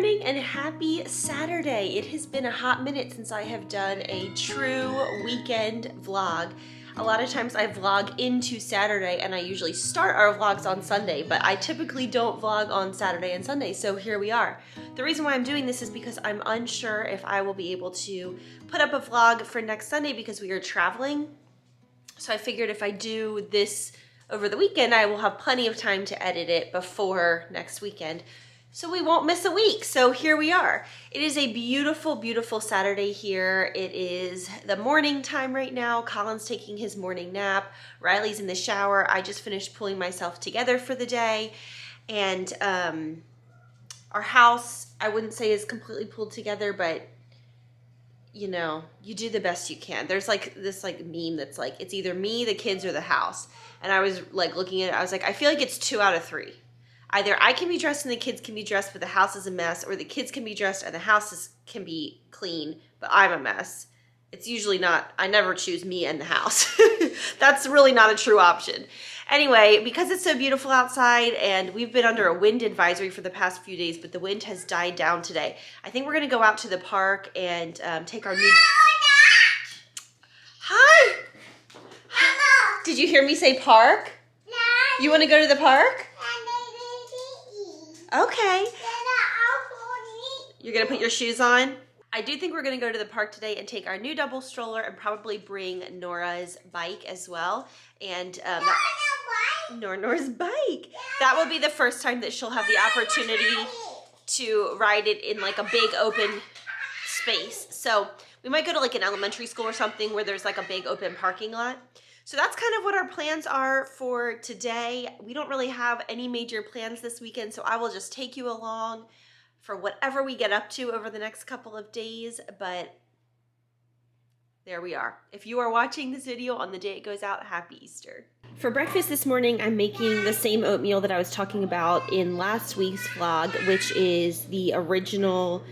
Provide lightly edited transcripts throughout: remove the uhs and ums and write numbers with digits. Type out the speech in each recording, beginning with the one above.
morning and happy Saturday. It has been a hot minute since I have done a true weekend vlog. A lot of times I vlog into Saturday and I usually start our vlogs on Sunday, but I typically don't vlog on Saturday and Sunday, so here we are. The reason why I'm doing this is because I'm unsure if I will be able to put up a vlog for next Sunday because we are traveling. So I figured if I do this over the weekend, I will have plenty of time to edit it before next weekend, so we won't miss a week. So here we are. It is a beautiful, beautiful Saturday here. It is the morning time right now. Colin's taking his morning nap. Riley's in the shower. I just finished pulling myself together for the day. And our house, I wouldn't say is completely pulled together, but you know, you do the best you can. There's like this like meme that's like, it's either me, the kids, or the house. And I was like looking at it, I was like, I feel like it's 2 out of 3. Either I can be dressed and the kids can be dressed, but the house is a mess, or the kids can be dressed and the house can be clean, but I'm a mess. It's usually not, I never choose me and the house. That's really not a true option. Anyway, because it's so beautiful outside and we've been under a wind advisory for the past few days, but the wind has died down today. I think we're gonna go out to the park and take our new... Hi! Mama. Did you hear me say park? No. You wanna go to the park? Okay. You're gonna put your shoes on? I do think we're gonna go to the park today and take our new double stroller and probably bring Nora's bike as well. And Nora's bike. Yeah. That will be the first time that she'll have the opportunity to ride it in like a big open space. So we might go to like an elementary school or something where there's like a big open parking lot. So that's kind of what our plans are for today. We don't really have any major plans this weekend, so I will just take you along for whatever we get up to over the next couple of days, but there we are. If you are watching this video on the day it goes out, happy Easter. For breakfast this morning, I'm making the same oatmeal that I was talking about in last week's vlog, which is the original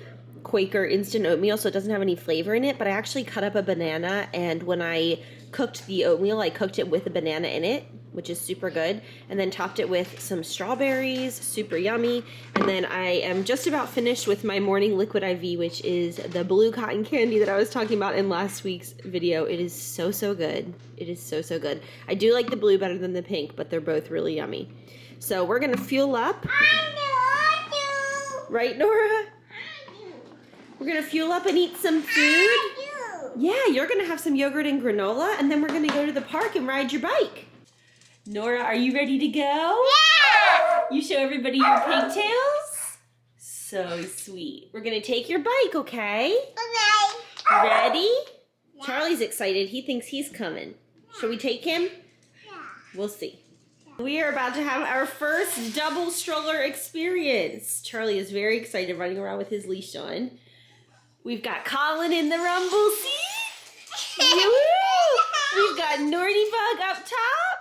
Quaker instant oatmeal, so it doesn't have any flavor in it, but I actually cut up a banana, and when I cooked the oatmeal, I cooked it with a banana in it, which is super good, and then topped it with some strawberries, super yummy, and then I am just about finished with my morning liquid IV, which is the blue cotton candy that I was talking about in last week's video. It is so, so good. It is so, so good. I do like the blue better than the pink, but they're both really yummy. So we're gonna fuel up. Right, Nora? We're gonna fuel up and eat some food. Yeah, you're gonna have some yogurt and granola, and then we're gonna go to the park and ride your bike. Nora, are you ready to go? Yeah! You show everybody your pigtails? So sweet. We're gonna take your bike, okay? Okay. Ready? Yeah. Charlie's excited. He thinks he's coming. Shall we take him? Yeah. We'll see. Yeah. We are about to have our first double stroller experience. Charlie is very excited running around with his leash on. We've got Colin in the rumble seat. We've got Nordy Bug up top.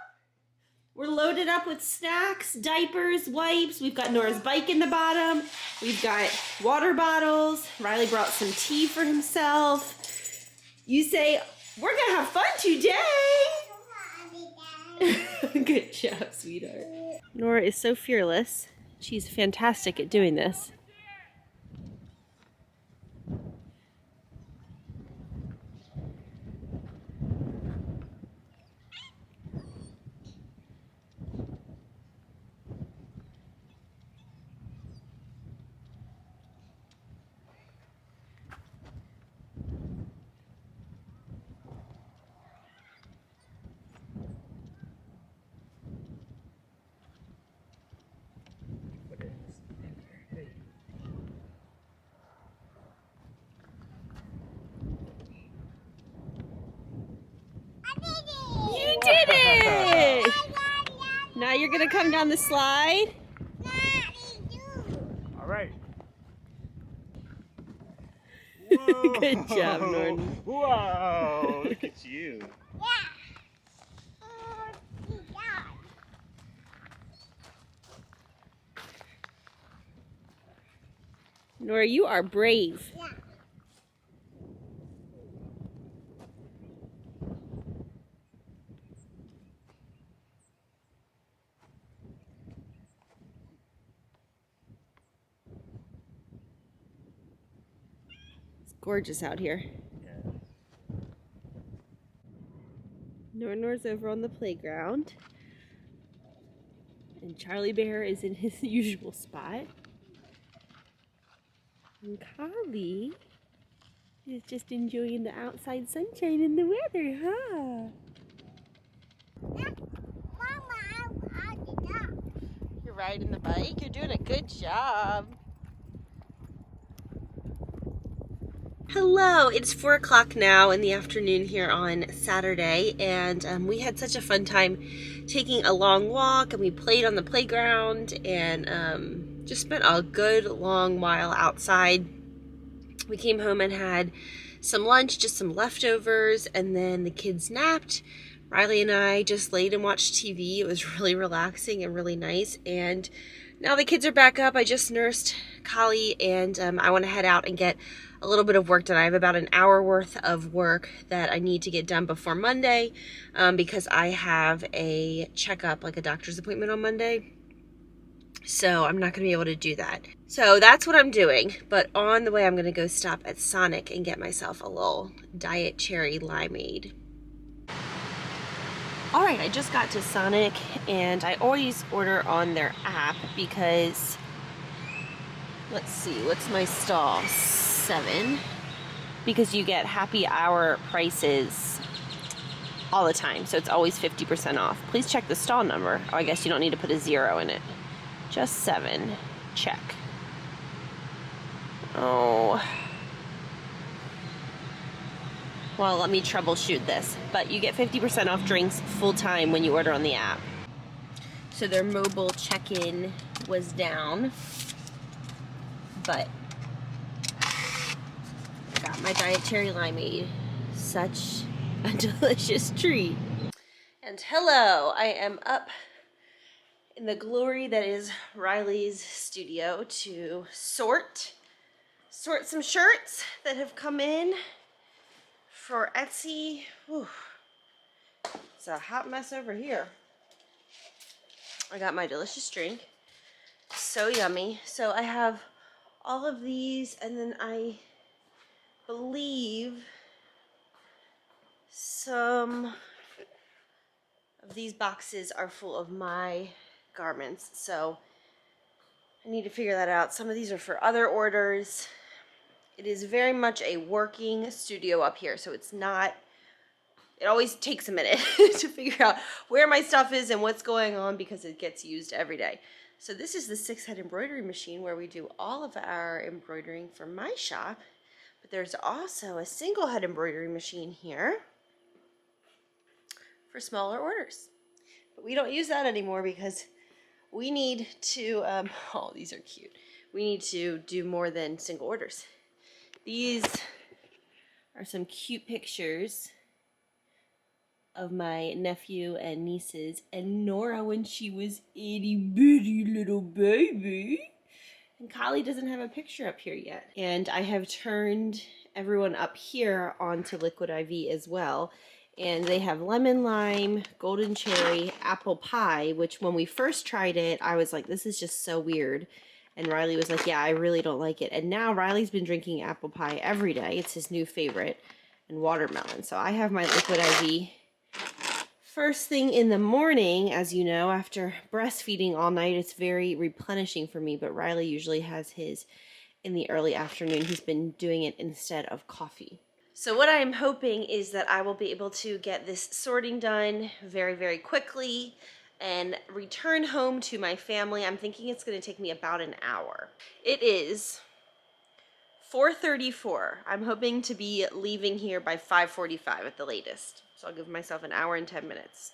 We're loaded up with snacks, diapers, wipes. We've got Nora's bike in the bottom. We've got water bottles. Riley brought some tea for himself. You say, we're gonna have fun today. Good job, sweetheart. Nora is so fearless. She's fantastic at doing this. You did it! Now you're gonna come down the slide? All right. Good job, Norton. Whoa, look at you. Nora, you are brave. Yeah. gorgeous out here. Yeah. Nor's over on the playground. And Charlie Bear is in his usual spot. And Colin is just enjoying the outside sunshine and the weather, huh? You're riding the bike? You're doing a good job. Hello, it's 4 o'clock now in the afternoon here on Saturday, and we had such a fun time taking a long walk, and we played on the playground and just spent a good long while outside. We came home and had some lunch, just some leftovers, and then the kids napped. Riley and I just laid and watched TV. It was really relaxing and really nice, and now the kids are back up. I just nursed Collie, and I want to head out and get a little bit of work done. I have about an hour worth of work that I need to get done before Monday because I have a checkup, like a doctor's appointment on Monday. So I'm not going to be able to do that. So that's what I'm doing. But on the way, I'm going to go stop at Sonic and get myself a little diet cherry limeade. All right, I just got to Sonic, and I always order on their app because, let's see, what's my stall? 7, because you get happy hour prices all the time, so it's always 50% off. Please check the stall number. Oh, I guess you don't need to put a 0 in it. Just 7. Check. Oh. Well, let me troubleshoot this. But you get 50% off drinks full time when you order on the app. So their mobile check-in was down, but I got my diet cherry limeade. Such a delicious treat. And hello, I am up in the glory that is Riley's studio to sort some shirts that have come in for Etsy. Whew. It's a hot mess over here. I got my delicious drink. So yummy. So I have all of these, and then I believe some of these boxes are full of my garments. So I need to figure that out. Some of these are for other orders. It is very much a working studio up here, so it's not, it always takes a minute to figure out where my stuff is and what's going on because it gets used every day. So this is the 6-head embroidery machine where we do all of our embroidering for my shop, but there's also a single-head embroidery machine here for smaller orders. But we don't use that anymore because we need to, oh, these are cute. We need to do more than single orders. These are some cute pictures of my nephew and nieces and Nora when she was itty bitty little baby. And Collie doesn't have a picture up here yet. And I have turned everyone up here onto Liquid IV as well. And they have lemon lime, golden cherry, apple pie, which when we first tried it, I was like, this is just so weird. And Riley was like, yeah, I really don't like it. And now Riley's been drinking apple pie every day. It's his new favorite. And watermelon. So I have my Liquid IV first thing in the morning. As you know, after breastfeeding all night, it's very replenishing for me. But Riley usually has his in the early afternoon. He's been doing it instead of coffee. So what I'm hoping is that I will be able to get this sorting done very, very quickly and return home to my family. I'm thinking it's going to take me about an hour. It is 4:34. I'm hoping to be leaving here by 5:45 at the latest. So I'll give myself an hour and 10 minutes.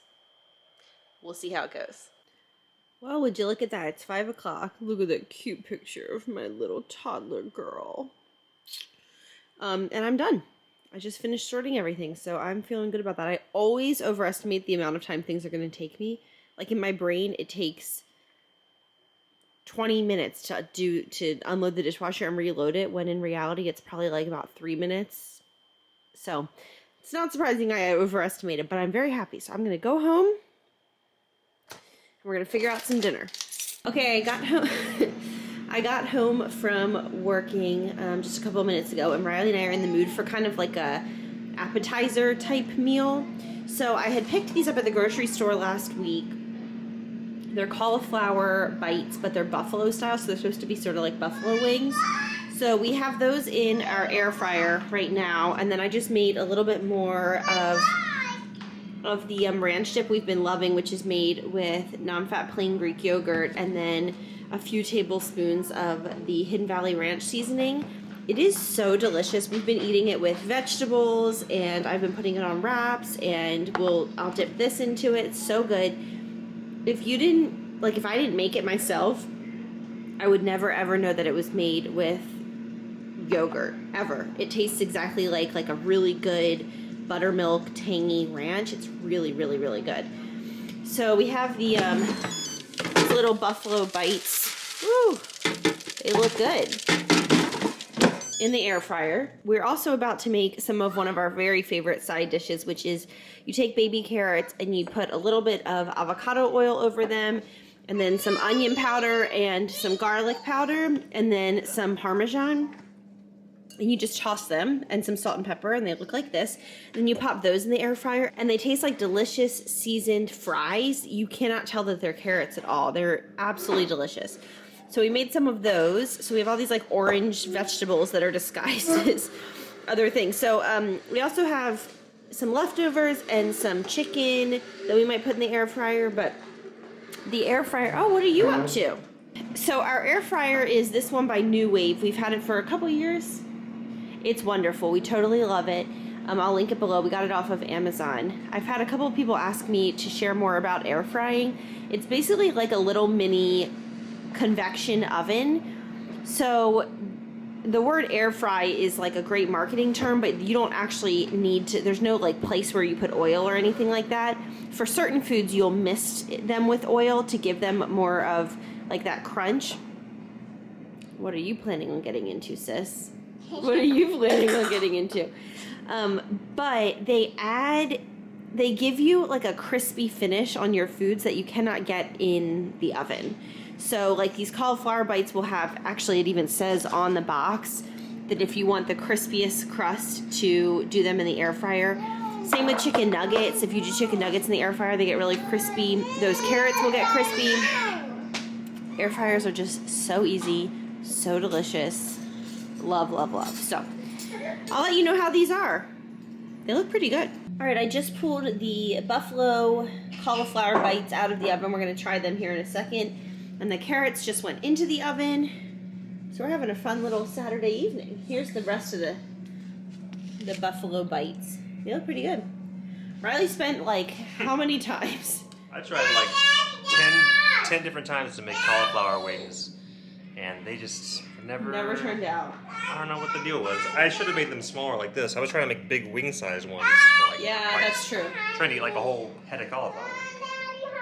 We'll see how it goes. Well, would you look at that? It's 5 o'clock. Look at that cute picture of my little toddler girl. And I'm done. I just finished sorting everything, so I'm feeling good about that. I always overestimate the amount of time things are going to take me. Like in my brain, it takes 20 minutes to unload the dishwasher and reload it, when in reality, it's probably like about 3 minutes. So it's not surprising I overestimated, but I'm very happy. So I'm going to go home, and we're going to figure out some dinner. Okay, I got home. I got home from working just a couple of minutes ago, and Riley and I are in the mood for kind of like a appetizer type meal. So I had picked these up at the grocery store last week. They're cauliflower bites, but they're buffalo style, so they're supposed to be sort of like buffalo wings. So we have those in our air fryer right now, and then I just made a little bit more of the ranch dip we've been loving, which is made with non-fat plain Greek yogurt, and then a few tablespoons of the Hidden Valley Ranch seasoning. It is so delicious. We've been eating it with vegetables, and I've been putting it on wraps, and I'll dip this into it. It's so good. If I didn't make it myself, I would never ever know that it was made with yogurt, ever. It tastes exactly like a really good buttermilk, tangy ranch. It's really, really, really good. So we have the these little buffalo bites. Woo! They look good. In the air fryer. We're also about to make some of one of our very favorite side dishes, which is you take baby carrots and you put a little bit of avocado oil over them, and then some onion powder and some garlic powder, and then some Parmesan. And you just toss them, and some salt and pepper, and they look like this. Then you pop those in the air fryer, and they taste like delicious seasoned fries. You cannot tell that they're carrots at all. They're absolutely delicious. So we made some of those. So we have all these like orange vegetables that are disguised as other things. So we also have some leftovers and some chicken that we might put in the air fryer. But the air fryer, oh, what are you up to? So our air fryer is this one by New Wave. We've had it for a couple years. It's wonderful. We totally love it. I'll link it below. We got it off of Amazon. I've had a couple of people ask me to share more about air frying. It's basically like a little mini convection oven. So the word air fry is like a great marketing term, but you don't actually need to, there's no like place where you put oil or anything like that. For certain foods, you'll mist them with oil to give them more of like that crunch. What are you planning on getting into, sis? What are you planning on getting into? But they give you like a crispy finish on your foods that you cannot get in the oven. So like these cauliflower bites will have, actually it even says on the box that if you want the crispiest crust to do them in the air fryer. Same with chicken nuggets. If you do chicken nuggets in the air fryer, they get really crispy. Those carrots will get crispy. Air fryers are just so easy, so delicious. Love, love, love. So I'll let you know how these are. They look pretty good. All right, I just pulled the buffalo cauliflower bites out of the oven. We're gonna try them here in a second. And the carrots just went into the oven. So we're having a fun little Saturday evening. Here's the rest of the buffalo bites. They look pretty good. Riley spent like how many times? I tried like 10 different times to make cauliflower wings, and they just never turned out. I don't know what the deal was. I should have made them smaller like this. I was trying to make big wing-sized ones. For like Yeah, bites. that's true. Trying to eat like a whole head of cauliflower.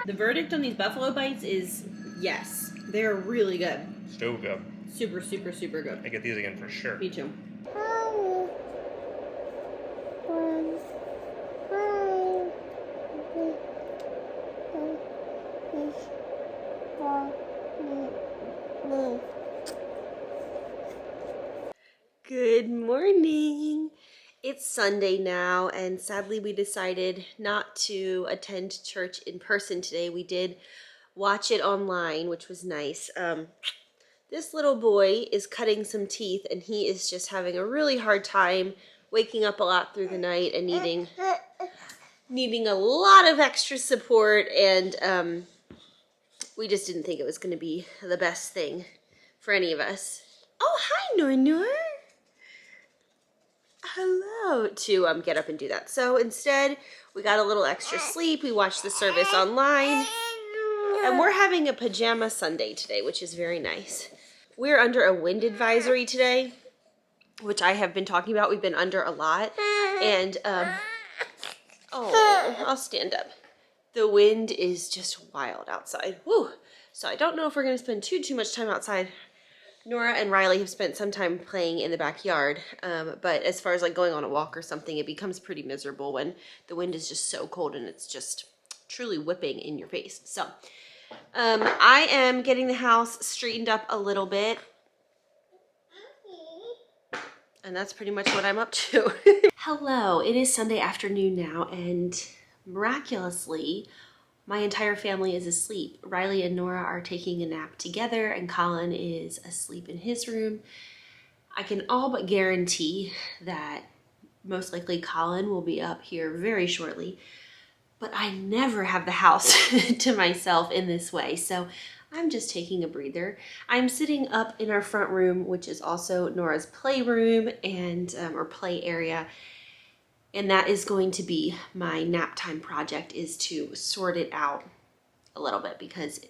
The verdict on these buffalo bites is yes. They're really good. So good. Super, super, super good. I get these again for sure. Me too. Good morning. It's Sunday now, and sadly we decided not to attend church in person today. We did watch it online, which was nice. This little boy is cutting some teeth, and he is just having a really hard time waking up a lot through the night and needing a lot of extra support, and we just didn't think it was going to be the best thing for any of us. Oh, hi, Noor. Hello. To get up and do that. So instead, we got a little extra sleep. We watched the service online. And we're having a pajama Sunday today, which is very nice. We're under a wind advisory today, which I have been talking about. We've been under a lot. And, I'll stand up. The wind is just wild outside. Woo! So I don't know if we're going to spend too much time outside. Nora and Riley have spent some time playing in the backyard, but as far as like going on a walk or something, it becomes pretty miserable when the wind is just so cold and it's just truly whipping in your face. So I am getting the house straightened up a little bit. And that's pretty much what I'm up to. Hello, it is Sunday afternoon now, and miraculously, my entire family is asleep. Riley and Nora are taking a nap together, and Colin is asleep in his room. I can all but guarantee that most likely Colin will be up here very shortly, but I never have the house to myself in this way, so I'm just taking a breather. I'm sitting up in our front room, which is also Nora's playroom and or play area, and that is going to be my nap time project, is to sort it out a little bit because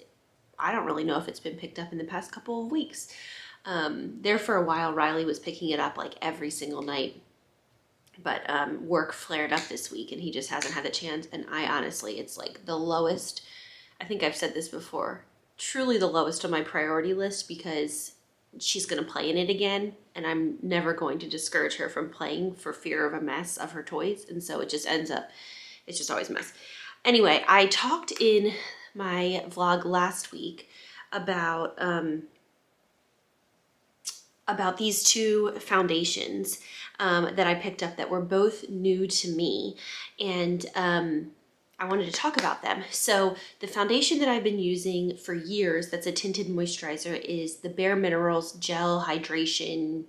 I don't really know if it's been picked up in the past couple of weeks. There for a while, Riley was picking it up like every single night, but work flared up this week and he just hasn't had the chance. And I honestly, it's like the lowest, I think I've said this before, truly the lowest on my priority list, because she's going to play in it again and I'm never going to discourage her from playing for fear of a mess of her toys. And so it just ends up, it's just always a mess. Anyway, I talked in my vlog last week about these two foundations that I picked up that were both new to me, and I wanted to talk about them. So the foundation that I've been using for years that's a tinted moisturizer is the Bare Minerals Gel Hydration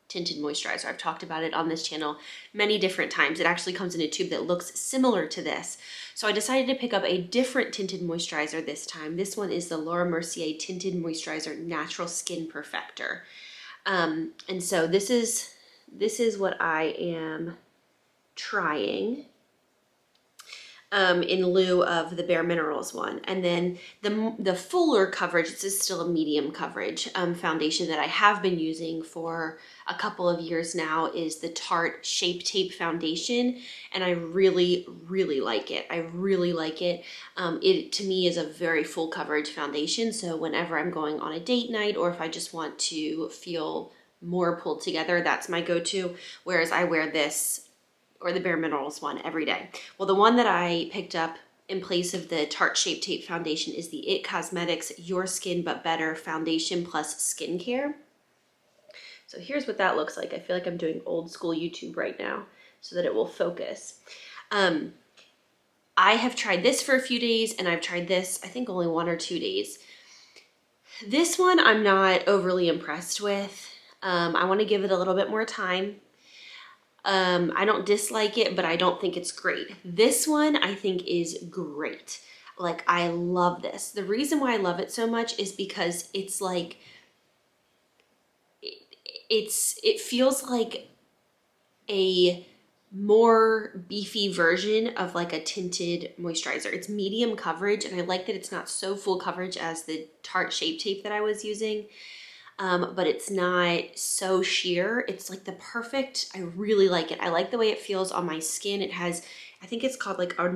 Tinted Moisturizer. I've talked about it on this channel many different times. It actually comes in a tube that looks similar to this. So I decided to pick up a different tinted moisturizer this time. This one is the Laura Mercier Tinted Moisturizer Natural Skin Perfector. And so this is what I am trying in lieu of the Bare Minerals one. And then the fuller coverage, this is still a medium coverage foundation that I have been using for a couple of years now, is the Tarte Shape Tape foundation. And I really, really like it. I really like it. It, to me, is a very full coverage foundation. So whenever I'm going on a date night, or if I just want to feel more pulled together, that's my go-to. Whereas I wear this, or the Bare Minerals one, every day. Well, the one that I picked up in place of the Tarte Shape Tape foundation is the It Cosmetics Your Skin But Better Foundation Plus Skincare. So here's what that looks like. I feel like I'm doing old school YouTube right now so that it will focus. I have tried this for a few days, and I've tried this, I think, only 1 or 2 days. This one I'm not overly impressed with. I want to give it a little bit more time. I don't dislike it, but I don't think it's great. This one I think is great. Like, I love this. The reason why I love it so much is because it's like, it feels like a more beefy version of like a tinted moisturizer. It's medium coverage, and I like that it's not so full coverage as the Tarte Shape Tape that I was using. But it's not so sheer. It's like the perfect, I really like it. I like the way it feels on my skin. It has, I think it's called like a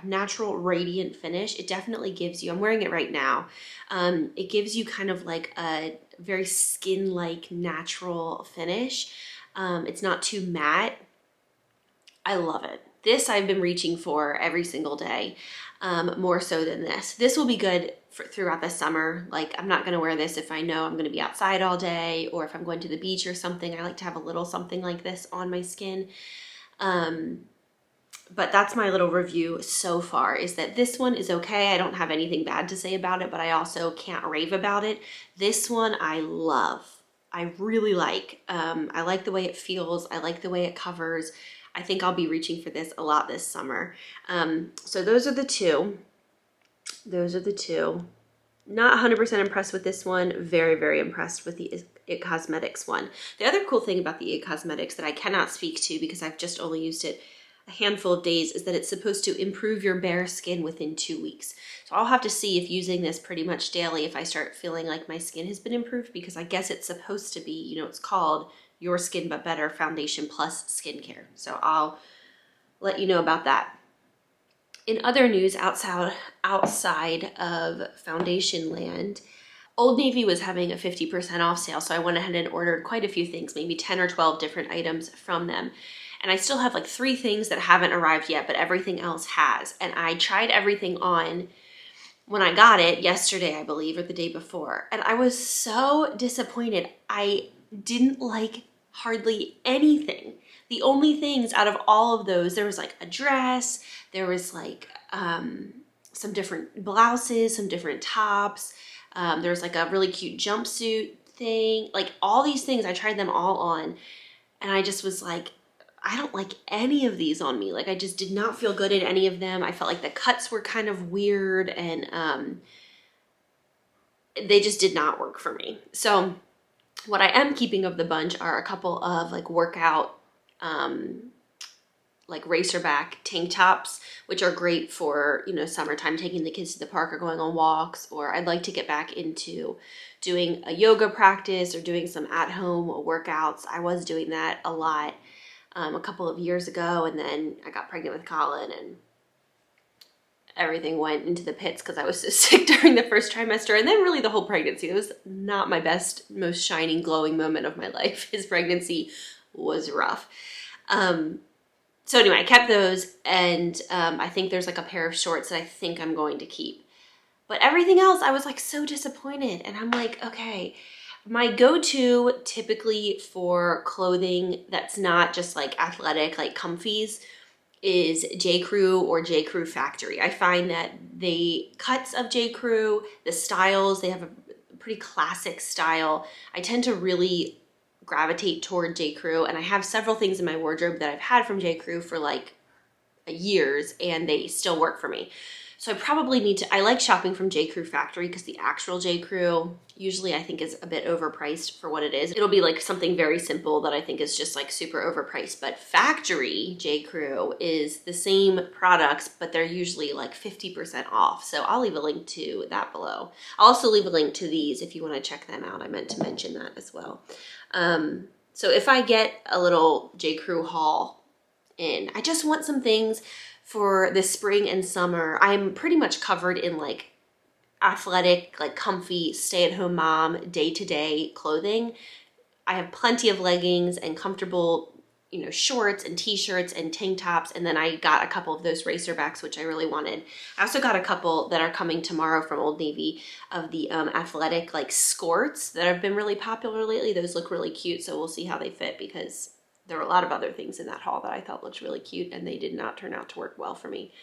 natural radiant finish. It definitely gives you, I'm wearing it right now. It gives you kind of like a very skin-like natural finish. It's not too matte. I love it. This I've been reaching for every single day, more so than this. This will be good throughout the summer. Like, I'm not going to wear this if I know I'm going to be outside all day, or if I'm going to the beach or something. I like to have a little something like this on my skin. But that's my little review so far, is that this one is okay. I don't have anything bad to say about it, but I also can't rave about it. This one I love. I really like. I like the way it feels. I like the way it covers. I think I'll be reaching for this a lot this summer. So those are the two. Those are the two. Not 100% impressed with this one. Very, very impressed with the It Cosmetics one. The other cool thing about the It Cosmetics that I cannot speak to because I've just only used it a handful of days is that it's supposed to improve your bare skin within 2 weeks. So I'll have to see if using this pretty much daily, if I start feeling like my skin has been improved, because I guess it's supposed to be, you know, it's called Your Skin But Better Foundation Plus Skincare. So I'll let you know about that. In other news outside of foundation land, Old Navy was having a 50% off sale, so I went ahead and ordered quite a few things, maybe 10 or 12 different items from them. And I still have like 3 things that haven't arrived yet, but everything else has. And I tried everything on, when I got it yesterday, I believe, or the day before. And I was so disappointed. I didn't like hardly anything. The only things out of all of those, there was like a dress, there was like some different blouses, some different tops. There was like a really cute jumpsuit thing. Like all these things, I tried them all on. And I just was like, I don't like any of these on me. Like I just did not feel good in any of them. I felt like the cuts were kind of weird and they just did not work for me. So what I am keeping of the bunch are a couple of like workout, like racerback tank tops, which are great for, you know, summertime, taking the kids to the park or going on walks. Or I'd like to get back into doing a yoga practice or doing some at-home workouts. I was doing that a lot a couple of years ago, and then I got pregnant with Colin and everything went into the pits because I was so sick during the first trimester, and then really the whole pregnancy. It was not my best, most shining, glowing moment of my life. His pregnancy was rough. So anyway, I kept those, and I think there's like a pair of shorts that I think I'm going to keep. But everything else, I was like so disappointed, and I'm like, okay. My go-to typically for clothing that's not just like athletic, like comfies, is J. Crew or J. Crew Factory. I find that the cuts of J. Crew, the styles, they have a pretty classic style. I tend to really gravitate toward J. Crew, and I have several things in my wardrobe that I've had from J. Crew for like years, and they still work for me. So I probably need to, I like shopping from J. Crew Factory because the actual J. Crew usually I think is a bit overpriced for what it is. It'll be like something very simple that I think is just like super overpriced. But Factory J. Crew is the same products, but they're usually like 50% off. So I'll leave a link to that below. I'll also leave a link to these if you want to check them out. I meant to mention that as well. So if I get a little J. Crew haul in, I just want some things for the spring and summer. I'm pretty much covered in like athletic, like comfy, stay-at-home mom, day-to-day clothing. I have plenty of leggings and comfortable, you know, shorts and t-shirts and tank tops. And then I got a couple of those racerbacks, which I really wanted. I also got a couple that are coming tomorrow from Old Navy of the athletic like skirts that have been really popular lately. Those look really cute. So we'll see how they fit because there were a lot of other things in that haul that I thought looked really cute and they did not turn out to work well for me.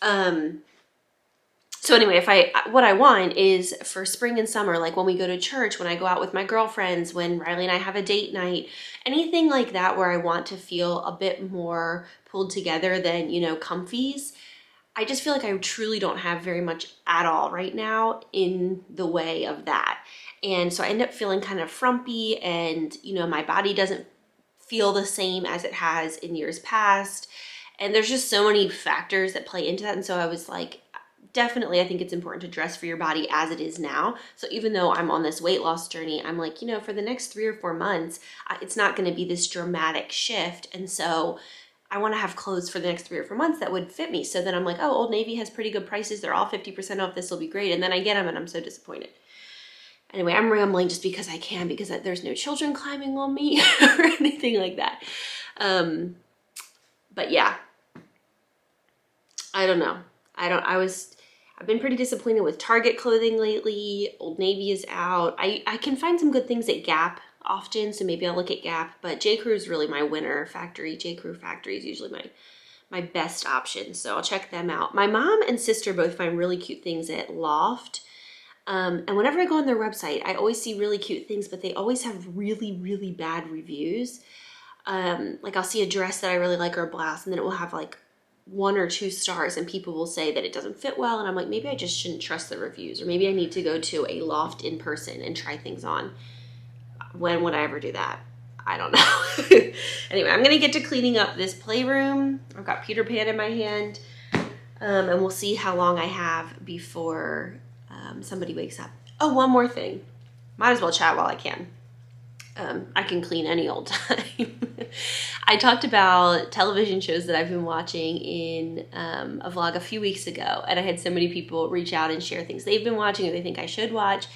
So anyway, what I want is for spring and summer, like when we go to church, when I go out with my girlfriends, when Riley and I have a date night, anything like that where I want to feel a bit more pulled together than, you know, comfies. I just feel like I truly don't have very much at all right now in the way of that. And so I end up feeling kind of frumpy and, you know, my body doesn't feel the same as it has in years past. And there's just so many factors that play into that. And so I was like, definitely, I think it's important to dress for your body as it is now. So even though I'm on this weight loss journey, I'm like, you know, for the next 3 or 4 months, it's not going to be this dramatic shift. And so I want to have clothes for the next 3 or 4 months that would fit me. So then I'm like, oh, Old Navy has pretty good prices. They're all 50% off. This will be great. And then I get them and I'm so disappointed. Anyway, I'm rambling just because I can, because there's no children climbing on me or anything like that. But yeah, I don't know. I've been pretty disappointed with Target clothing lately. Old Navy is out. I can find some good things at Gap often, so maybe I'll look at Gap, but J. Crew is really my winner. J. Crew Factory is usually my best option, so I'll check them out. My mom and sister both find really cute things at Loft. And whenever I go on their website, I always see really cute things, but they always have really, really bad reviews. Like I'll see a dress that I really like or a blouse, and then it will have like 1 or 2 stars, and people will say that it doesn't fit well. And I'm like, maybe I just shouldn't trust the reviews, or maybe I need to go to a Loft in person and try things on. When would I ever do that? I don't know. Anyway, I'm going to get to cleaning up this playroom. I've got Peter Pan in my hand, and we'll see how long I have before somebody wakes up. Oh, one more thing. Might as well chat while I can. I can clean any old time. I talked about television shows that I've been watching in a vlog a few weeks ago, and I had so many people reach out and share things they've been watching or they think I should watch.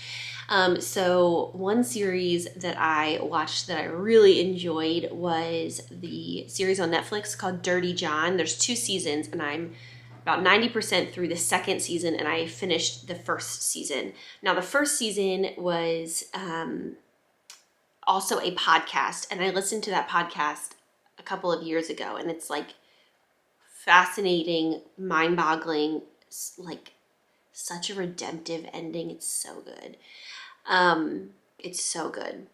So one series that I watched that I really enjoyed was the series on Netflix called Dirty John. There's 2 seasons, and I'm about 90% through the second season, and I finished the first season. Now, the first season was also a podcast, and I listened to that podcast a couple of years ago, and it's like fascinating, mind-boggling, like such a redemptive ending. It's so good. It's so good.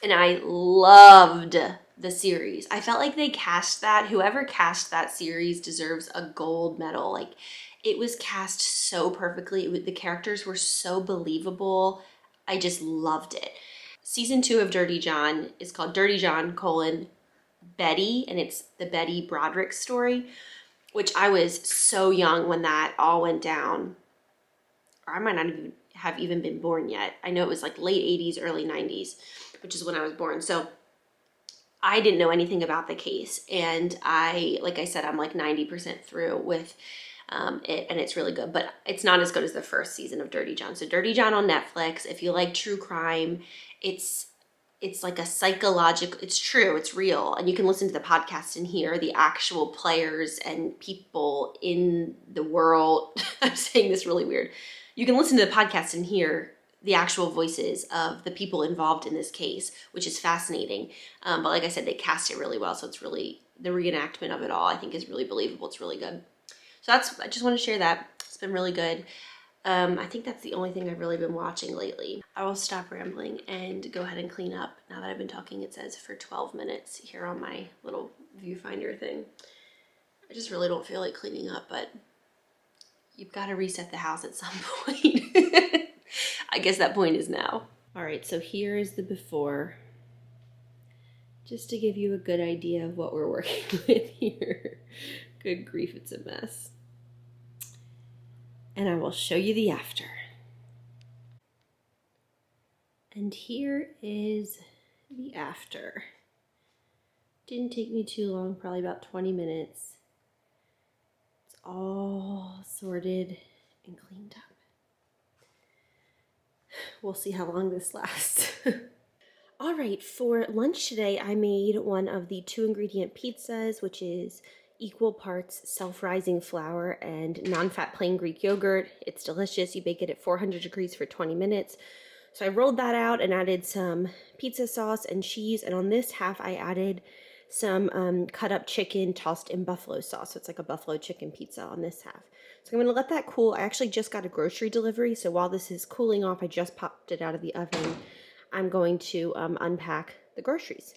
And I loved the series. I felt like they cast that. Whoever cast that series deserves a gold medal. Like, it was cast so perfectly. The characters were so believable. I just loved it. Season 2 of Dirty John is called Dirty John, Betty, and it's the Betty Broderick story, which I was so young when that all went down. Or I might not have even been born yet. I know it was like late 80s, early 90s, which is when I was born. So I didn't know anything about the case. And like I said, I'm like 90% through with it, and it's really good. But it's not as good as the first season of Dirty John. So Dirty John on Netflix, if you like true crime, it's like a psychological, it's true, it's real. And you can listen to the podcast and hear the actual players and people in the world. I'm saying this really weird. You can listen to the podcast and hear the actual voices of the people involved in this case, which is fascinating. But like I said, they cast it really well. So it's really, the reenactment of it all, I think, is really believable. It's really good. So I just want to share that. It's been really good. I think that's the only thing I've really been watching lately. I will stop rambling and go ahead and clean up. Now that I've been talking, it says for 12 minutes here on my little viewfinder thing. I just really don't feel like cleaning up, but you've got to reset the house at some point. I guess that point is now. All right, so here is the before, just to give you a good idea of what we're working with here. Good grief, it's a mess. And I will show you the after. And here is the after. Didn't take me too long, probably about 20 minutes. It's all sorted and cleaned up. We'll see how long this lasts. All right, for lunch today, I made one of the 2-ingredient pizzas, which is equal parts self-rising flour and non-fat plain Greek yogurt. It's delicious. You bake it at 400 degrees for 20 minutes. So I rolled that out and added some pizza sauce and cheese. And on this half, I added some cut up chicken tossed in buffalo sauce. So it's like a buffalo chicken pizza on this half. So I'm going to let that cool. I actually just got a grocery delivery. So while this is cooling off, I just popped it out of the oven. I'm going to unpack the groceries.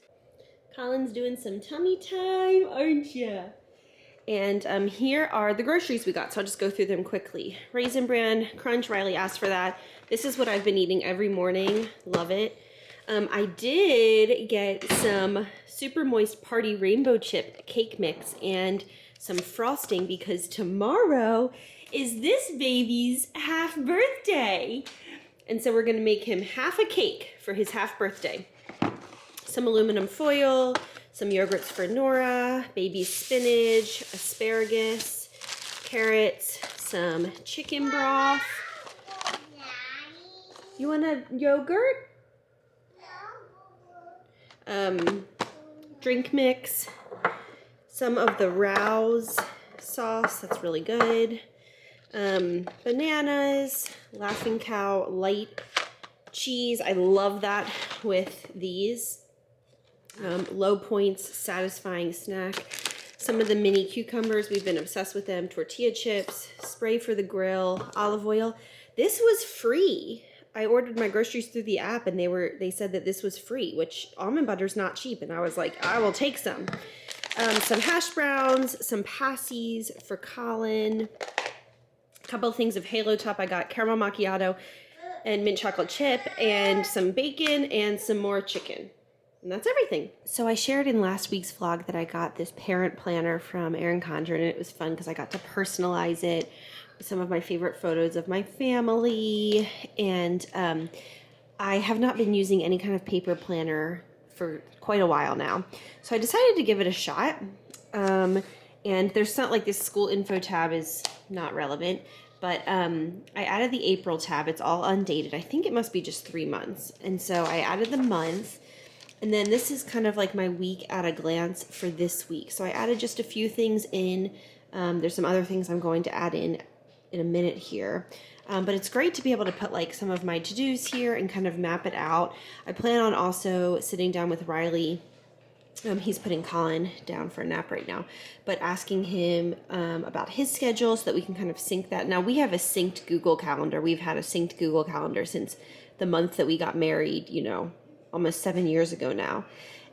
Colin's doing some tummy time, aren't you? And here are the groceries we got, so I'll just go through them quickly. Raisin Bran Crunch, Riley asked for that. This is what I've been eating every morning. Love it. I did get some Super Moist Party Rainbow Chip cake mix and some frosting because tomorrow is this baby's half birthday. And so we're going to make him half a cake for his half birthday. Some aluminum foil, some yogurts for Nora, baby spinach, asparagus, carrots, some chicken broth. You want a yogurt? Drink mix, some of the Rouse sauce, that's really good. Bananas, Laughing Cow light cheese. I love that with these. Low Points satisfying snack. Some of the mini cucumbers, we've been obsessed with them. Tortilla chips, spray for the grill, olive oil. This was free. I ordered my groceries through the app and they said that this was free, which almond butter's not cheap. And I was like, I will take some. Some hash browns, some passies for Colin. A couple of things of Halo Top. I got caramel macchiato and mint chocolate chip and some bacon and some more chicken. And that's everything. So I shared in last week's vlog that I got this parent planner from Erin Condren, and it was fun because I got to personalize it with some of my favorite photos of my family. And I have not been using any kind of paper planner for quite a while now. So I decided to give it a shot. And there's not like this school info tab is not relevant, but I added the April tab. It's all undated. I think it must be just 3 months. And so I added the month. And then this is kind of like my week at a glance for this week. So I added just a few things in There's some other things I'm going to add in a minute here. But it's great to be able to put like some of my to-dos here and kind of map it out. I plan on also sitting down with Riley. He's putting Colin down for a nap right now, but asking him about his schedule so that we can kind of sync that. Now we have a synced Google Calendar. We've had a synced Google Calendar since the month that we got married, you know, almost 7 years ago now.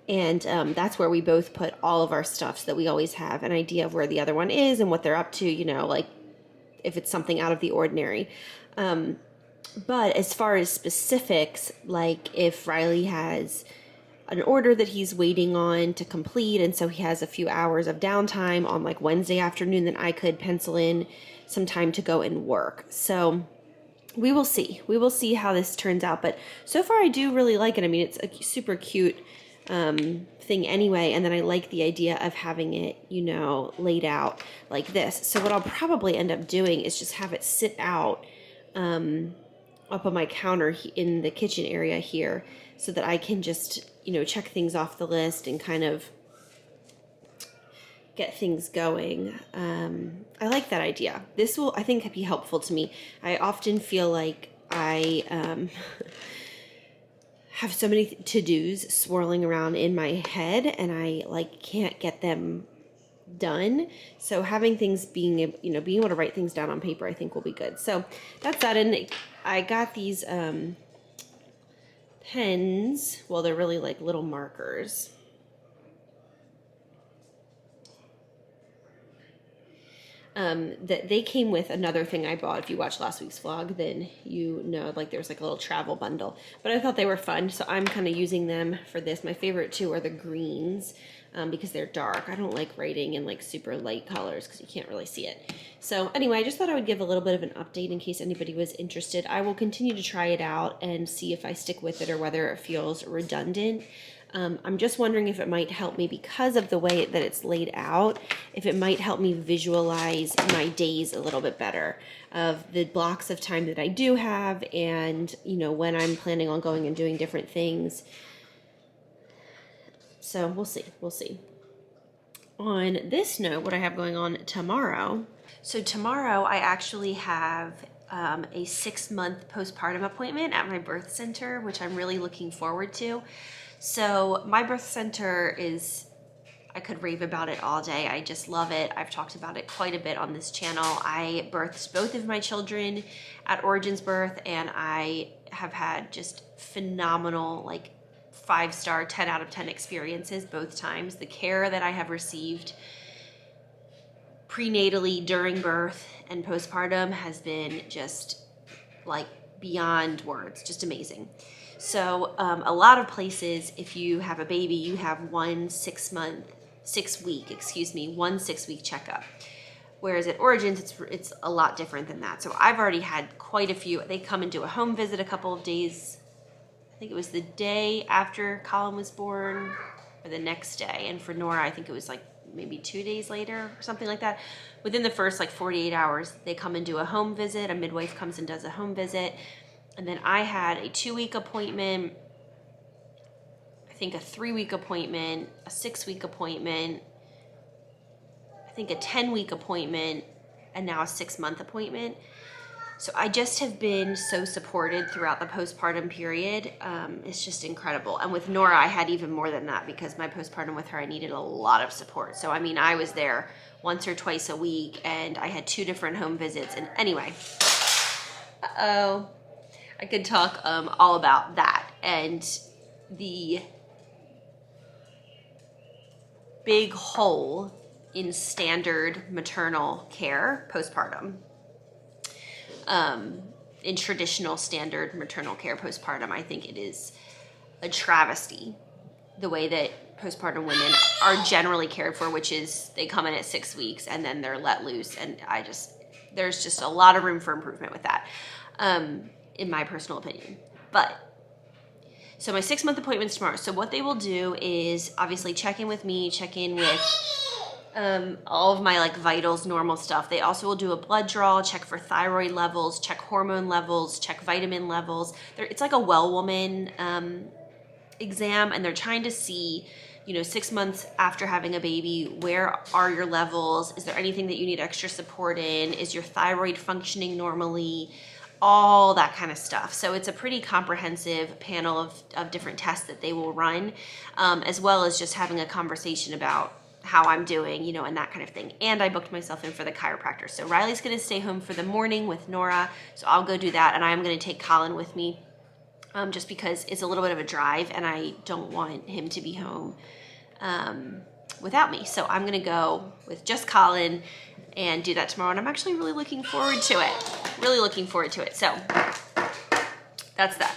And that's where we both put all of our stuff so that we always have an idea of where the other one is and what they're up to, you know, like if it's something out of the ordinary. But as far as specifics, like if Riley has an order that he's waiting on to complete, and so he has a few hours of downtime on like Wednesday afternoon, then I could pencil in some time to go and work. So we will see. We will see how this turns out. But so far I do really like it. I mean, it's a super cute thing anyway, and then I like the idea of having it, you know, laid out like this. So what I'll probably end up doing is just have it sit out up on my counter in the kitchen area here, so that I can just, you know, check things off the list and kind of get things going. I like that idea. This will, I think, be helpful to me. I often feel like I have so many to-dos swirling around in my head, and I like can't get them done. So having things being able to write things down on paper, I think will be good. So that's that. And I got these pens. Well, they're really like little markers. That they came with another thing I bought. If you watched last week's vlog, then you know, like there's like a little travel bundle. But I thought they were fun, so I'm kind of using them for this. My favorite two are the greens, because they're dark. I don't like writing in like super light colors because you can't really see it. So anyway, I just thought I would give a little bit of an update in case anybody was interested. I will continue to try it out and see if I stick with it or whether it feels redundant. I'm just wondering if it might help me, because of the way that it's laid out, if it might help me visualize my days a little bit better, of the blocks of time that I do have, and, you know, when I'm planning on going and doing different things. So we'll see. On this note, what I have going on tomorrow. So tomorrow I actually have a 6-month postpartum appointment at my birth center, which I'm really looking forward to. So my birth center is, I could rave about it all day. I just love it. I've talked about it quite a bit on this channel. I birthed both of my children at Origin's birth, and I have had just phenomenal, like 5-star, 10 out of 10 experiences both times. The care that I have received prenatally, during birth, and postpartum has been just like beyond words, just amazing. So a lot of places, if you have a baby, you have one 6-week checkup. Whereas at Origins, it's a lot different than that. So I've already had quite a few. They come and do a home visit a couple of days. I think it was the day after Colin was born, or the next day. And for Nora, I think it was like maybe 2 days later or something like that. Within the first like 48 hours, they come and do a home visit. A midwife comes and does a home visit. And then I had a 2-week appointment, I think a 3-week appointment, a 6-week appointment, I think a 10-week appointment, and now a 6-month appointment. So I just have been so supported throughout the postpartum period. It's just incredible. And with Nora, I had even more than that, because my postpartum with her, I needed a lot of support. So I mean, I was there once or twice a week, and I had 2 different home visits. And anyway, I could talk all about that, and the big hole in standard maternal care postpartum, in traditional standard maternal care postpartum. I think it is a travesty, the way that postpartum women are generally cared for, which is they come in at 6 weeks and then they're let loose, and there's just a lot of room for improvement with that. In my personal opinion. But so my 6-month appointment's tomorrow. So what they will do is obviously check in with me, check in with all of my like vitals, normal stuff. They also will do a blood draw, check for thyroid levels, check hormone levels, check vitamin levels. It's like a well woman exam, and they're trying to see you know, 6 months after having a baby, where are your levels? Is there anything that you need extra support in? Is your thyroid functioning normally? All that kind of stuff. So it's a pretty comprehensive panel of different tests that they will run, as well as just having a conversation about how I'm doing, you know, and that kind of thing. And I booked myself in for the chiropractor. So Riley's going to stay home for the morning with Nora. So I'll go do that. And I'm going to take Colin with me, just because it's a little bit of a drive and I don't want him to be home without me. So I'm going to go with just Colin and do that tomorrow. And I'm actually really looking forward to it. Really looking forward to it. So that's that.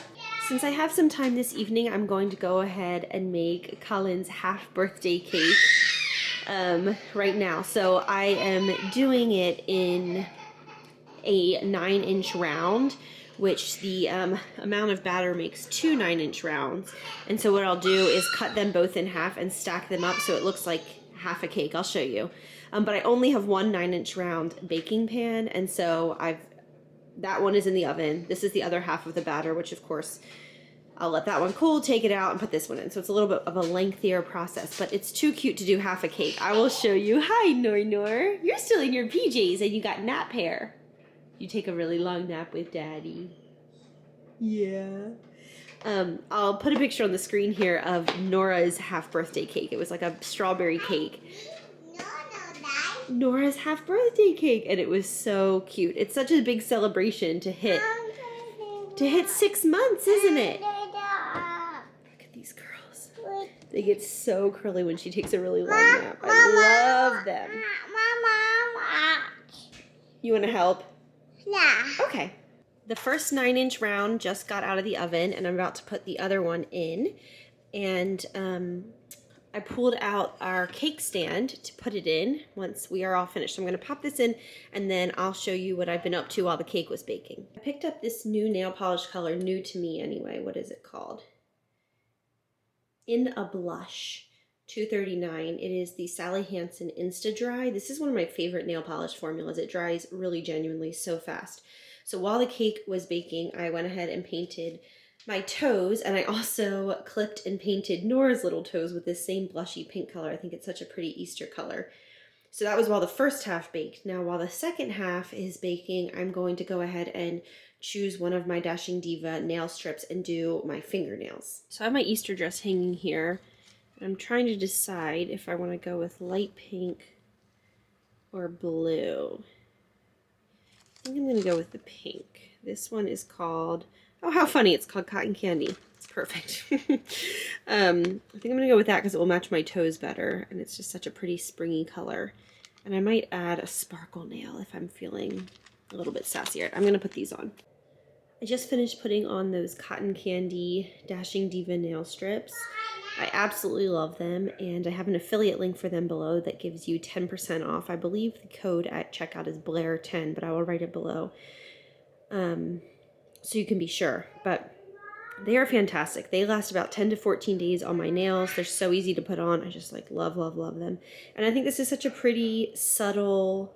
Since I have some time this evening, I'm going to go ahead and make Colin's half birthday cake right now. So I am doing it in a 9-inch round, which the amount of batter makes 2 9-inch rounds. And so what I'll do is cut them both in half and stack them up so it looks like half a cake. I'll show you. But I only have one 9-inch round baking pan, and so that one is in the oven. This is the other half of the batter, which of course I'll let that one cool, take it out, and put this one in. So it's a little bit of a lengthier process, but it's too cute to do half a cake. I will show you. Hi, Nor. You're still in your PJs and you got nap hair. You take a really long nap with Daddy. Yeah. I'll put a picture on the screen here of Nora's half birthday cake. It was like a strawberry cake. Nora's half birthday cake, and it was so cute. It's such a big celebration to hit 6 months, isn't it? Look at these girls. They get so curly when she takes a really long nap. I love them. You want to help? Yeah. Okay. The first 9-inch round just got out of the oven, and I'm about to put the other one in. And I pulled out our cake stand to put it in once we are all finished. So I'm going to pop this in, and then I'll show you what I've been up to while the cake was baking. I picked up this new nail polish color, new to me anyway. What is it called? In a Blush, $2.39. It is the Sally Hansen Insta Dry. This is one of my favorite nail polish formulas. It dries really genuinely so fast. So while the cake was baking, I went ahead and painted my toes, and I also clipped and painted Nora's little toes with this same blushy pink color. I think it's such a pretty Easter color. So that was while the first half baked. Now while the second half is baking, I'm going to go ahead and choose one of my Dashing Diva nail strips and do my fingernails. So I have my Easter dress hanging here. I'm trying to decide if I want to go with light pink or blue. I think I'm going to go with the pink. This one is called, oh, how funny, it's called Cotton Candy. It's perfect. I think I'm going to go with that because it will match my toes better, and it's just such a pretty springy color. And I might add a sparkle nail if I'm feeling a little bit sassier. I'm going to put these on. I just finished putting on those Cotton Candy Dashing Diva nail strips. I absolutely love them, and I have an affiliate link for them below that gives you 10% off. I believe the code at checkout is Blair10, but I will write it below so you can be sure. But they are fantastic. They last about 10 to 14 days on my nails. They're so easy to put on. I just like love, love, love them. And I think this is such a pretty, subtle,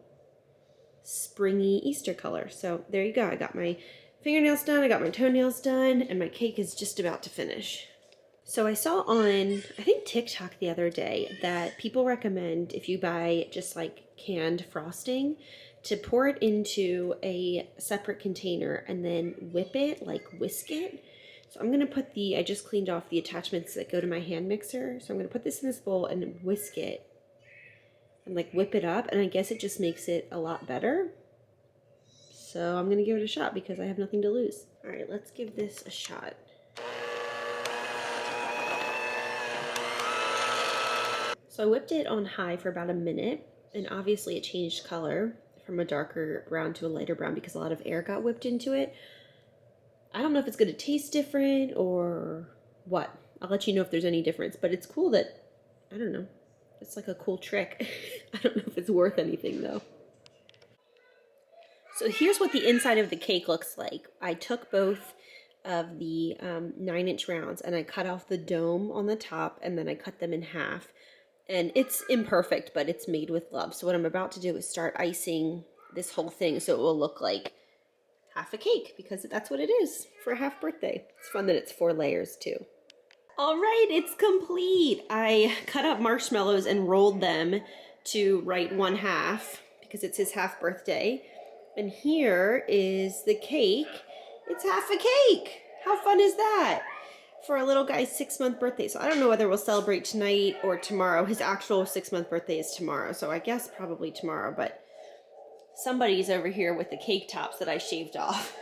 springy Easter color. So there you go. I got my fingernails done, I got my toenails done, and my cake is just about to finish. So I saw on, I think TikTok the other day, that people recommend if you buy just like canned frosting to pour it into a separate container and then whip it, like whisk it. So I'm going to put I just cleaned off the attachments that go to my hand mixer. So I'm going to put this in this bowl and whisk it and like whip it up. And I guess it just makes it a lot better. So I'm going to give it a shot because I have nothing to lose. All right, let's give this a shot. So I whipped it on high for about a minute, and obviously it changed color from a darker brown to a lighter brown because a lot of air got whipped into it. I don't know if it's going to taste different or what. I'll let you know if there's any difference, but it's cool that, I don't know, it's like a cool trick. I don't know if it's worth anything though. So here's what the inside of the cake looks like. I took both of the 9-inch rounds and I cut off the dome on the top, and then I cut them in half. And it's imperfect, but it's made with love. So what I'm about to do is start icing this whole thing so it will look like half a cake, because that's what it is for a half birthday. It's fun that it's 4 layers too. All right, it's complete. I cut up marshmallows and rolled them to write 1/2 because it's his half birthday. And here is the cake. It's half a cake. How fun is that? For a little guy's 6-month birthday. So I don't know whether we'll celebrate tonight or tomorrow. His actual 6-month birthday is tomorrow. So I guess probably tomorrow, but somebody's over here with the cake tops that I shaved off.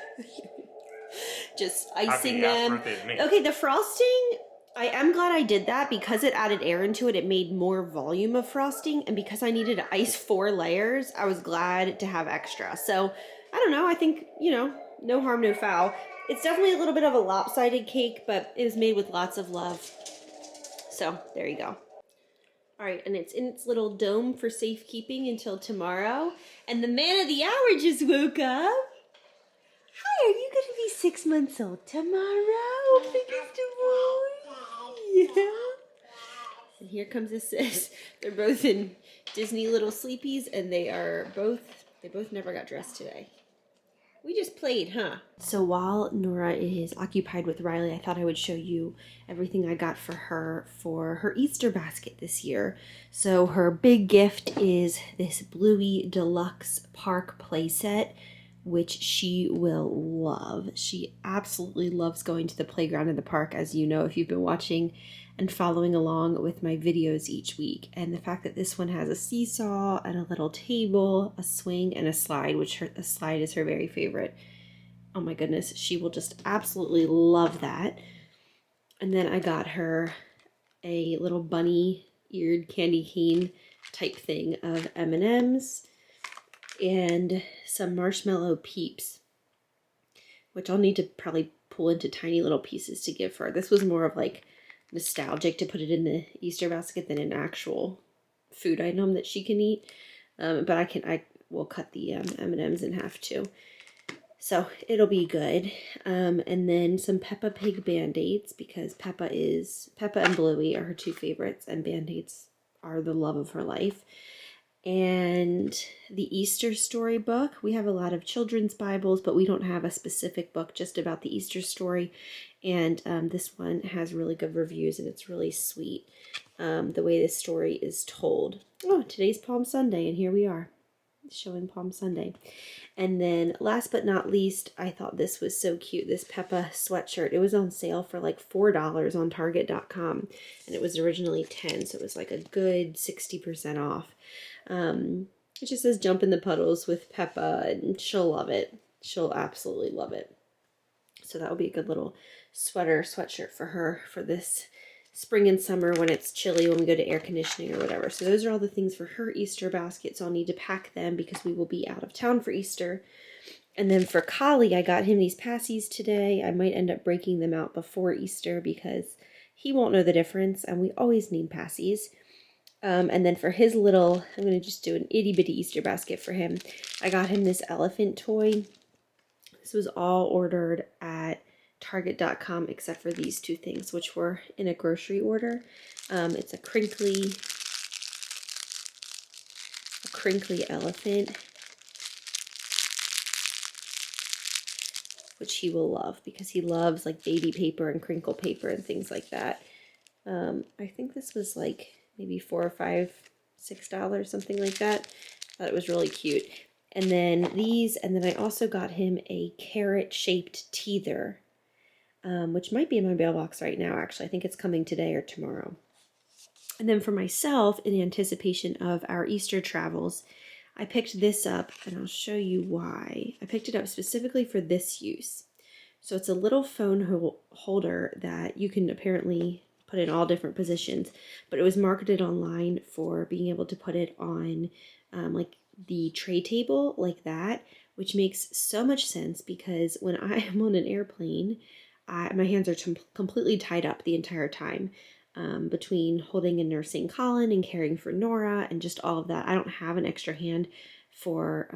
Just icing them. Birthday to me. Okay, the frosting, I am glad I did that because it added air into it. It made more volume of frosting, and because I needed to ice 4 layers, I was glad to have extra. So, I don't know, I think, no harm, no foul. It's definitely a little bit of a lopsided cake, but it was made with lots of love. So, there you go. All right, and it's in its little dome for safekeeping until tomorrow. And the man of the hour just woke up. Hi, are you going to be 6 months old tomorrow, biggest boy? Yeah. And here comes his sis. They're both in Disney little sleepies, and they both never got dressed today. We just played, huh? So while Nora is occupied with Riley, I thought I would show you everything I got for her Easter basket this year. So her big gift is this Bluey Deluxe Park playset, which she will love. She absolutely loves going to the playground in the park, as you know if you've been watching and following along with my videos each week. And the fact that this one has a seesaw and a little table, a swing, and a slide, which a slide is her very favorite. Oh my goodness, she will just absolutely love that. And then I got her a little bunny-eared candy cane type thing of M&Ms. And some marshmallow peeps, which I'll need to probably pull into tiny little pieces to give her. This was more of like nostalgic to put it in the Easter basket than an actual food item that she can eat. But I will cut the M&Ms in half too. So it'll be good. And then some Peppa Pig Band-Aids, because Peppa and Bluey are her 2 favorites, and Band-Aids are the love of her life. And the Easter story book. We have a lot of children's Bibles, but we don't have a specific book just about the Easter story. And this one has really good reviews, and it's really sweet, the way this story is told. Oh, today's Palm Sunday, and here we are, showing Palm Sunday. And then last but not least, I thought this was so cute, this Peppa sweatshirt. It was on sale for like $4 on Target.com, and it was originally $10, so it was like a good 60% off. It just says jump in the puddles with Peppa, and she'll love it. She'll absolutely love it. So that will be a good little sweatshirt for her for this spring and summer when it's chilly, when we go to air conditioning or whatever. So those are all the things for her Easter basket. So I'll need to pack them because we will be out of town for Easter. And then for Collie, I got him these passies today. I might end up breaking them out before Easter because he won't know the difference, and we always need passies. And then for his little, I'm going to just do an itty bitty Easter basket for him. I got him this elephant toy. This was all ordered at Target.com except for these 2 things, which were in a grocery order. It's a crinkly elephant, which he will love because he loves like baby paper and crinkle paper and things like that. I think this was like maybe $4 or $5, $6, something like that. I thought it was really cute. And then these, and then I also got him a carrot-shaped teether, which might be in my mailbox right now, actually. I think it's coming today or tomorrow. And then for myself, in anticipation of our Easter travels, I picked this up, and I'll show you why. I picked it up specifically for this use. So it's a little phone holder that you can apparently put in all different positions, but it was marketed online for being able to put it on like the tray table like that, which makes so much sense because when I am on an airplane, my hands are completely tied up the entire time between holding and nursing Colin and caring for Nora and just all of that. I don't have an extra hand for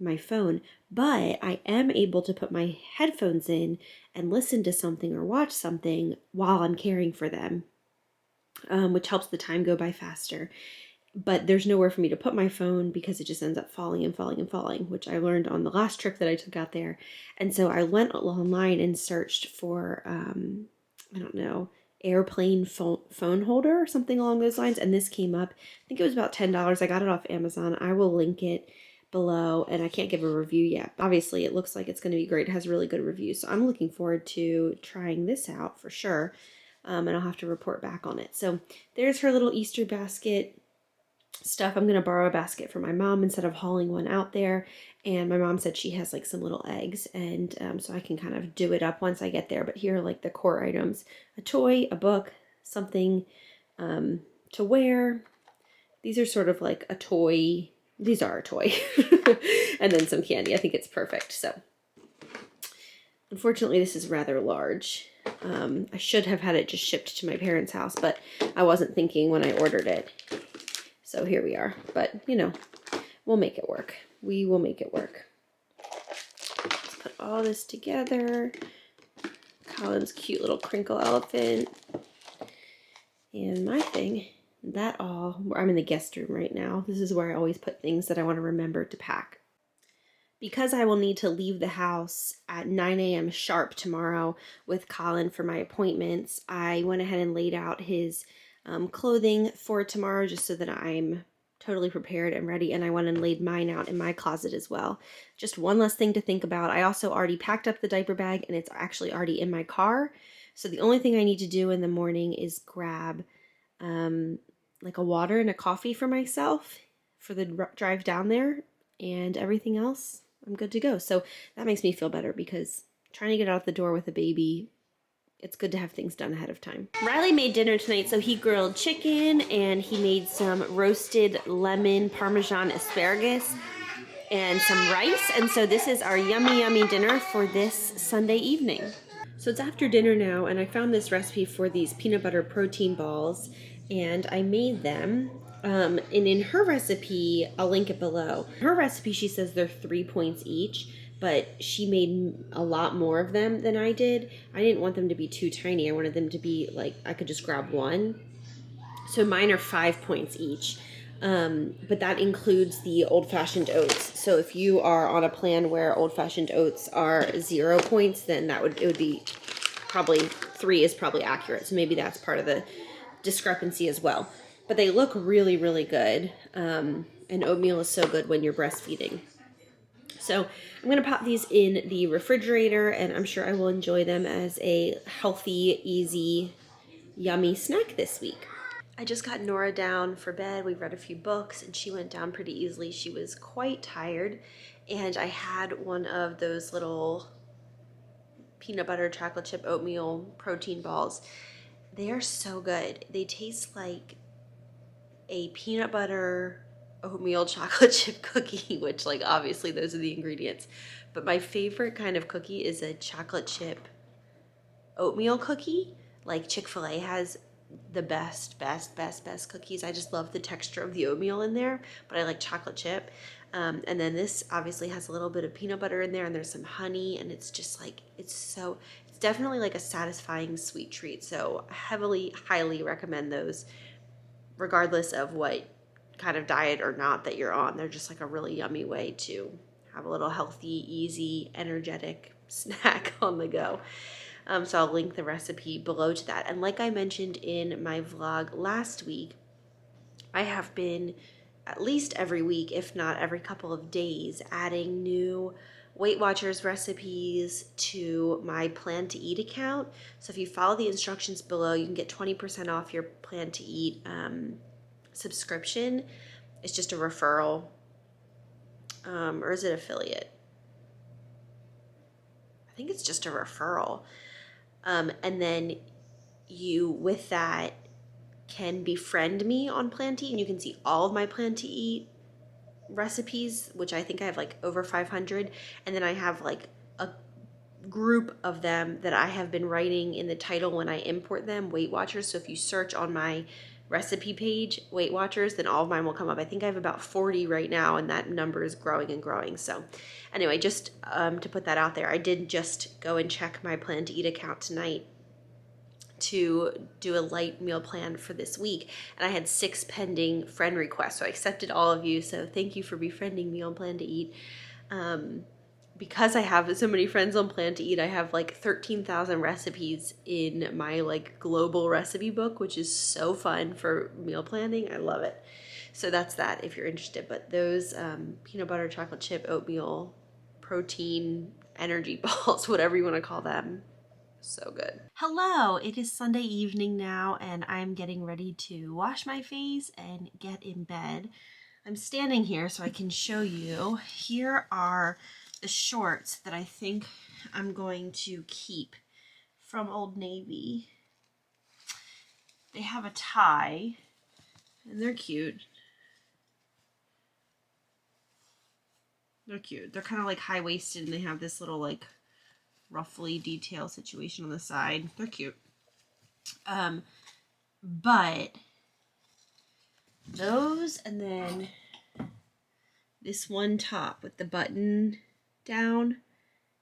my phone, but I am able to put my headphones in and listen to something or watch something while I'm caring for them, which helps the time go by faster. But there's nowhere for me to put my phone because it just ends up falling and falling and falling, which I learned on the last trip that I took out there. And so I went online and searched for, I don't know, airplane phone holder or something along those lines, and this came up. I think it was about $10. I got it off Amazon. I will link it below, and I can't give a review yet. Obviously, it looks like it's going to be great. It has really good reviews, so I'm looking forward to trying this out for sure, and I'll have to report back on it. So there's her little Easter basket stuff. I'm going to borrow a basket for my mom instead of hauling one out there. And my mom said she has like some little eggs, and so I can kind of do it up once I get there. But here are like the core items: a toy, a book, something to wear. These are sort of like a toy. These are a toy. And then some candy. I think it's perfect. So unfortunately, this is rather large. I should have had it just shipped to my parents' house, but I wasn't thinking when I ordered it. So here we are, but you know, we'll make it work. We will make it work. Let's put all this together. Colin's cute little crinkle elephant. And my thing, I'm in the guest room right now. This is where I always put things that I want to remember to pack. Because I will need to leave the house at 9 a.m. sharp tomorrow with Colin for my appointments, I went ahead and laid out his clothing for tomorrow just so that I'm totally prepared and ready, and I went and laid mine out in my closet as well. Just one less thing to think about. I also already packed up the diaper bag, and it's actually already in my car. So the only thing I need to do in the morning is grab like a water and a coffee for myself for the drive down there, and everything else I'm good to go. So that makes me feel better, because trying to get out the door with a baby, it's good to have things done ahead of time. Riley made dinner tonight, so he grilled chicken and he made some roasted lemon Parmesan asparagus and some rice. And so this is our yummy, yummy dinner for this Sunday evening. So it's after dinner now, and I found this recipe for these peanut butter protein balls, and I made them. And in her recipe, I'll link it below. Her recipe, she says they're 3 points each, but she made a lot more of them than I did. I didn't want them to be too tiny. I wanted them to be like, I could just grab one. So mine are 5 points each. But that includes the old-fashioned oats. So if you are on a plan where old-fashioned oats are 0 points, then it would be probably 3 is probably accurate. So maybe that's part of the discrepancy as well. But they look really, really good. And oatmeal is so good when you're breastfeeding. So I'm going to pop these in the refrigerator, and I'm sure I will enjoy them as a healthy, easy, yummy snack this week. I just got Nora down for bed. We read a few books, and she went down pretty easily. She was quite tired, and I had one of those little peanut butter chocolate chip oatmeal protein balls. They are so good. They taste like a peanut butter oatmeal chocolate chip cookie, which, like, obviously those are the ingredients. But my favorite kind of cookie is a chocolate chip oatmeal cookie. Like Chick-fil-A has the best cookies. I just love the texture of the oatmeal in there, but I like chocolate chip. And then this obviously has a little bit of peanut butter in there, and there's some honey, and it's just like, it's definitely like a satisfying sweet treat. So highly recommend those, regardless of what kind of diet or not that you're on. They're just like a really yummy way to have a little healthy, easy, energetic snack on the go. So I'll link the recipe below to that. And like I mentioned in my vlog last week, I have been at least every week, if not every couple of days, adding new Weight Watchers recipes to my Plan to Eat account. So if you follow the instructions below, you can get 20% off your Plan to Eat subscription. It's just a referral, or is it affiliate? I think it's just a referral. And then you, with that, can befriend me on Plan to Eat, and you can see all of my Plan to Eat recipes, which I think I have like over 500. And then I have like a group of them that I have been writing in the title when I import them, Weight Watchers. So if you search on my recipe page, Weight Watchers, then all of mine will come up. I think I have about 40 right now, and that number is growing and growing. So anyway, just to put that out there, I did just go and check my Plan to Eat account tonight to do a light meal plan for this week, and I had 6 pending friend requests. So I accepted all of you, so thank you for befriending me on Plan to Eat. because I have so many friends on Plan to Eat, I have like 13,000 recipes in my like global recipe book, which is so fun for meal planning. I love it. So that's that if you're interested. But those peanut butter chocolate chip oatmeal protein energy balls, whatever you want to call them, so good. Hello, it is Sunday evening now, and I'm getting ready to wash my face and get in bed. I'm standing here so I can show you. Here are the shorts that I think I'm going to keep from Old Navy. They have a tie, and they're cute. They're cute. They're kind of like high-waisted, and they have this little like ruffly detail situation on the side. They're cute. But those, and then this one top with the button down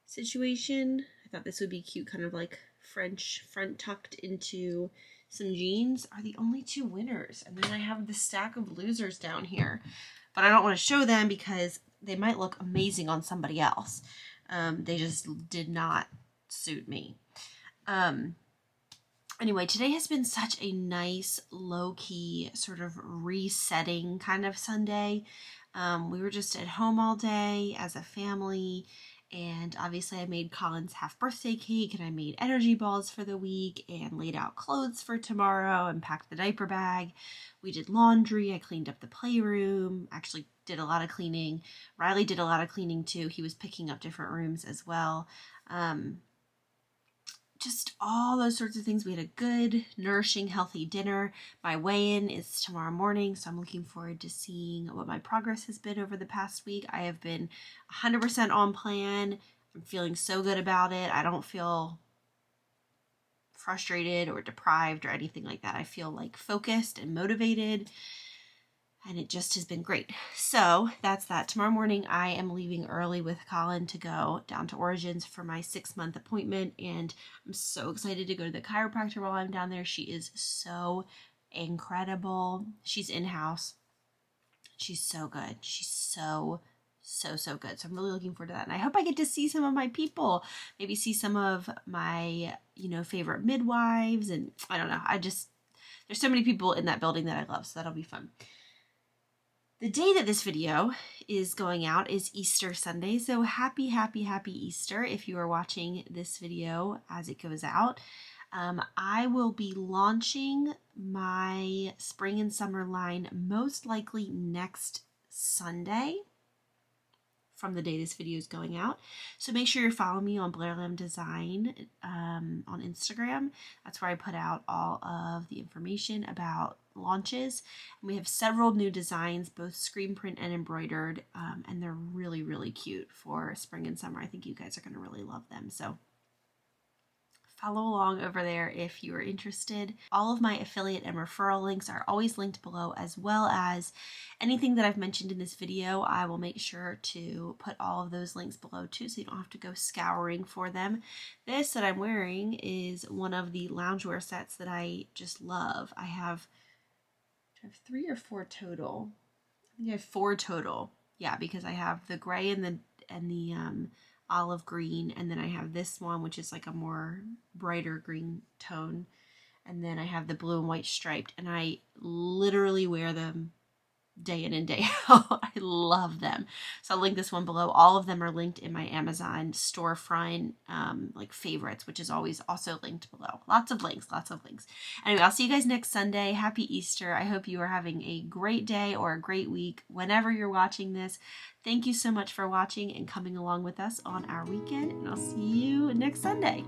situation. I thought this would be cute, kind of like French front tucked into some jeans, are the only two winners. And then I have the stack of losers down here, but I don't want to show them because they might look amazing on somebody else. They just did not suit me. Anyway, today has been such a nice, low-key, sort of resetting kind of Sunday. We were just at home all day as a family, and obviously I made Colin's half-birthday cake, and I made energy balls for the week, and laid out clothes for tomorrow, and packed the diaper bag. We did laundry, I cleaned up the playroom, actually did a lot of cleaning. Riley did a lot of cleaning too. He was picking up different rooms as well. Just all those sorts of things. We had a good, nourishing, healthy dinner. My weigh-in is tomorrow morning, so I'm looking forward to seeing what my progress has been over the past week. I have been 100% on plan. I'm feeling so good about it. I don't feel frustrated or deprived or anything like that. I feel like focused and motivated, and it just has been great. So that's that. Tomorrow morning I am leaving early with Colin to go down to Origins for my 6-month appointment, and I'm so excited to go to the chiropractor while I'm down there. She is so incredible. She's in-house. She's so good. She's so good. So I'm really looking forward to that. And I hope I get to see some of my people, maybe see some of my, favorite midwives. And I don't know. There's so many people in that building that I love. So that'll be fun. The day that this video is going out is Easter Sunday, so happy Easter if you are watching this video as it goes out. I will be launching my spring and summer line most likely next Sunday from the day this video is going out. So make sure you're following me on Blair Lamb Design on Instagram. That's where I put out all of the information about launches. And we have several new designs, both screen print and embroidered, and they're really cute for spring and summer. I think you guys are going to really love them. So follow along over there if you are interested. All of my affiliate and referral links are always linked below, as well as anything that I've mentioned in this video. I will make sure to put all of those links below too, so you don't have to go scouring for them. This that I'm wearing is one of the loungewear sets that I just love. I have 3 or 4 total. I think I have 4 total. Yeah, because I have the gray and the olive green, and then I have this one, which is like a more brighter green tone, and then I have the blue and white striped, and I literally wear them day in and day out. I love them. So I'll link this one below. All of them are linked in my Amazon storefront, like favorites, which is always also linked below. Lots of links. Anyway, I'll see you guys next Sunday. Happy Easter. I hope you are having a great day or a great week whenever you're watching this. Thank you so much for watching and coming along with us on our weekend, and I'll see you next Sunday.